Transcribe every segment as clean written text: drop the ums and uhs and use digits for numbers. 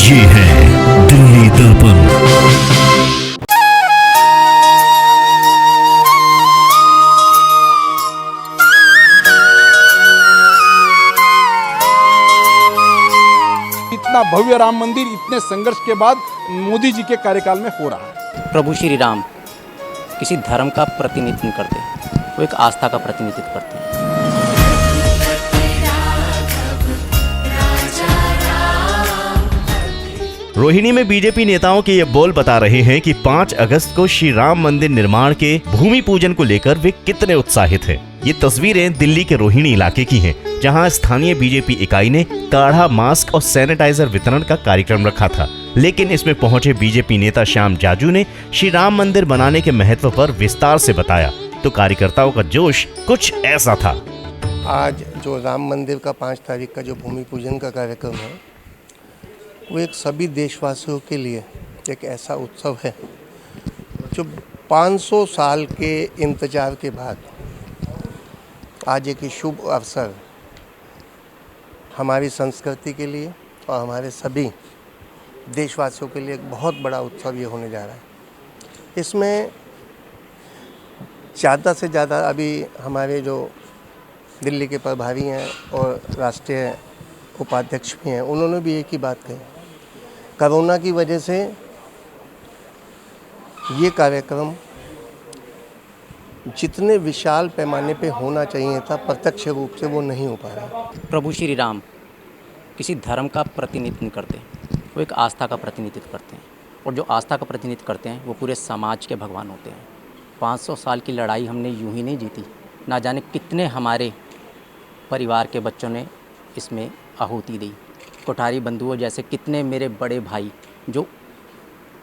ये है दिल्ली दर्पण। इतना भव्य राम मंदिर इतने संघर्ष के बाद मोदी जी के कार्यकाल में हो रहा है। प्रभु श्री राम किसी धर्म का प्रतिनिधित्व नहीं करते, वो एक आस्था का प्रतिनिधित्व करते हैं। रोहिणी में बीजेपी नेताओं के ये बोल बता रहे हैं कि 5 अगस्त को श्री राम मंदिर निर्माण के भूमि पूजन को लेकर वे कितने उत्साहित हैं। ये तस्वीरें दिल्ली के रोहिणी इलाके की हैं, जहां स्थानीय बीजेपी इकाई ने काढ़ा, मास्क और सैनिटाइजर वितरण का कार्यक्रम रखा था। लेकिन इसमें पहुंचे बीजेपी नेता श्याम जाजू ने श्री राम मंदिर बनाने के महत्व पर विस्तार से बताया, तो कार्यकर्ताओं का जोश कुछ ऐसा था। आज जो राम मंदिर का 5 तारीख का जो भूमि पूजन का कार्यक्रम है, वो एक सभी देशवासियों के लिए एक ऐसा उत्सव है जो 500 साल के इंतजार के बाद आज एक शुभ अवसर हमारी संस्कृति के लिए और हमारे सभी देशवासियों के लिए एक बहुत बड़ा उत्सव ये होने जा रहा है। इसमें ज़्यादा से ज़्यादा अभी हमारे जो दिल्ली के प्रभारी हैं और राष्ट्रीय उपाध्यक्ष भी हैं, उन्होंने भी एक ही बात कही, कोरोना की वजह से ये कार्यक्रम जितने विशाल पैमाने पे होना चाहिए था, प्रत्यक्ष रूप से वो नहीं हो पा रहा। प्रभु श्री राम किसी धर्म का प्रतिनिधित्व नहीं करते, वो एक आस्था का प्रतिनिधित्व करते हैं। और जो आस्था का प्रतिनिधित्व करते हैं वो पूरे समाज के भगवान होते हैं। 500 साल की लड़ाई हमने यूं ही नहीं जीती, ना जाने कितने हमारे परिवार के बच्चों ने इसमें आहुति दी। कोठारी बंधुओं जैसे कितने मेरे बड़े भाई जो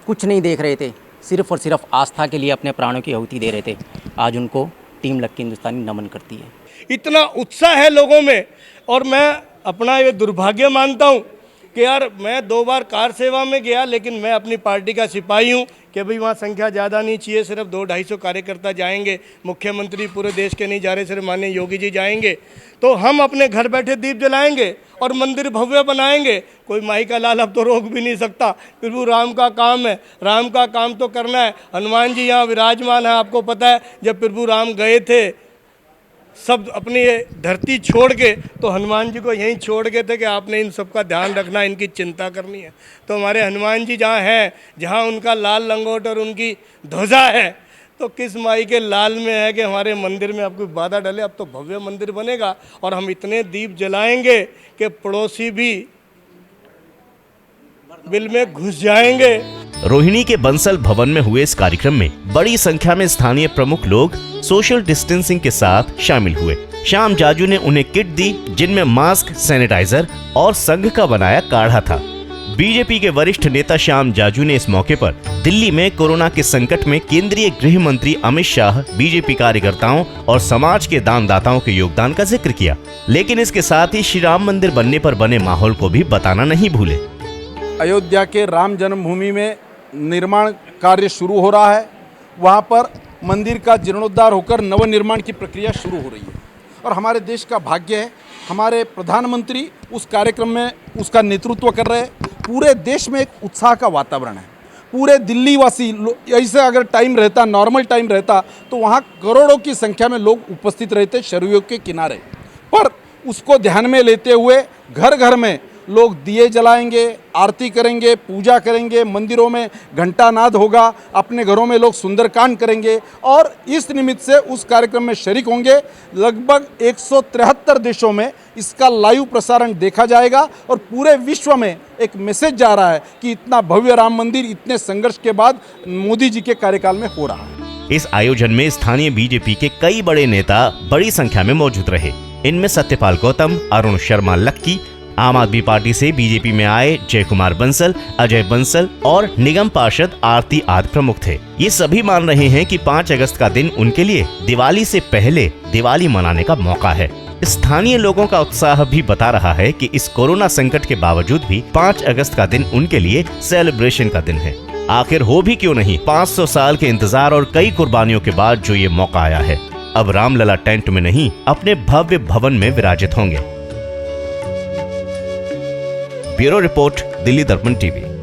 कुछ नहीं देख रहे थे, सिर्फ़ और सिर्फ आस्था के लिए अपने प्राणों की आहुति दे रहे थे, आज उनको टीम लक्की हिंदुस्तानी नमन करती है। इतना उत्साह है लोगों में, और मैं अपना ये दुर्भाग्य मानता हूँ कि यार मैं 2 बार कार सेवा में गया, लेकिन मैं अपनी पार्टी का सिपाही हूँ कि भाई वहाँ संख्या ज़्यादा नहीं चाहिए, सिर्फ 200-250 कार्यकर्ता जाएंगे। मुख्यमंत्री पूरे देश के नहीं जा रहे, सिर्फ माननीय योगी जी जाएंगे, तो हम अपने घर बैठे दीप जलाएंगे और मंदिर भव्य बनाएंगे। कोई माई का लाल अब तो रोक भी नहीं सकता। प्रभु राम का काम है, राम का काम तो करना है। हनुमान जी यहाँ विराजमान है, आपको पता है जब प्रभु राम गए थे सब अपनी ये धरती छोड़ के, तो हनुमान जी को यहीं छोड़ के थे कि आपने इन सब का ध्यान रखना, इनकी चिंता करनी है। तो हमारे हनुमान जी जहाँ हैं, जहाँ उनका लाल लंगोट और उनकी ध्वजा है, तो किस माई के लाल में है कि हमारे मंदिर में अब कोई बाधा डले। अब तो भव्य मंदिर बनेगा और हम इतने दीप जलाएंगे कि पड़ोसी भी बिल में घुस जाएंगे। रोहिणी के बंसल भवन में हुए इस कार्यक्रम में बड़ी संख्या में स्थानीय प्रमुख लोग सोशल डिस्टेंसिंग के साथ शामिल हुए। श्याम जाजू ने उन्हें किट दी, जिनमें मास्क, सैनिटाइजर और संघ का बनाया काढ़ा था। बीजेपी के वरिष्ठ नेता श्याम जाजू ने इस मौके पर दिल्ली में कोरोना के संकट में केंद्रीय गृह मंत्री अमित शाह, बीजेपी कार्यकर्ताओं और समाज के दानदाताओं के योगदान का जिक्र किया। लेकिन इसके साथ ही श्री राम मंदिर बनने पर बने माहौल को भी बताना नहीं भूले। अयोध्या के राम जन्मभूमि में निर्माण कार्य शुरू हो रहा है। वहाँ पर मंदिर का जीर्णोद्धार होकर नवनिर्माण की प्रक्रिया शुरू हो रही है, और हमारे देश का भाग्य है हमारे प्रधानमंत्री उस कार्यक्रम में उसका नेतृत्व कर रहे हैं। पूरे देश में एक उत्साह का वातावरण है। पूरे दिल्ली वासी ऐसे अगर टाइम रहता, नॉर्मल टाइम रहता, तो वहाँ करोड़ों की संख्या में लोग उपस्थित रहते सरयू के किनारे। पर उसको ध्यान में लेते हुए घर घर में लोग दिए जलाएंगे, आरती करेंगे, पूजा करेंगे, मंदिरों में घंटानाद होगा, अपने घरों में लोग सुंदरकांड करेंगे और इस निमित्त से उस कार्यक्रम में शरीक होंगे। लगभग 173 देशों में इसका लाइव प्रसारण देखा जाएगा और पूरे विश्व में एक मैसेज जा रहा है कि इतना भव्य राम मंदिर इतने संघर्ष के बाद मोदी जी के कार्यकाल में हो रहा है। इस आयोजन में स्थानीय बीजेपी के कई बड़े नेता बड़ी संख्या में मौजूद रहे। इनमें सत्यपाल गौतम, अरुण शर्मा लक्की, आम आदमी पार्टी से बीजेपी में आए जय कुमार बंसल, अजय बंसल और निगम पार्षद आरती आदि प्रमुख थे। ये सभी मान रहे हैं कि 5 अगस्त का दिन उनके लिए दिवाली से पहले दिवाली मनाने का मौका है। स्थानीय लोगों का उत्साह भी बता रहा है कि इस कोरोना संकट के बावजूद भी 5 अगस्त का दिन उनके लिए सेलिब्रेशन का दिन है। आखिर हो भी क्यों नहीं, 500 साल के इंतजार और कई कुर्बानियों के बाद जो ये मौका आया है, अब रामलला टेंट में नहीं अपने भव्य भवन में विराजित होंगे। ब्यूरो रिपोर्ट, दिल्ली दर्पण टीवी।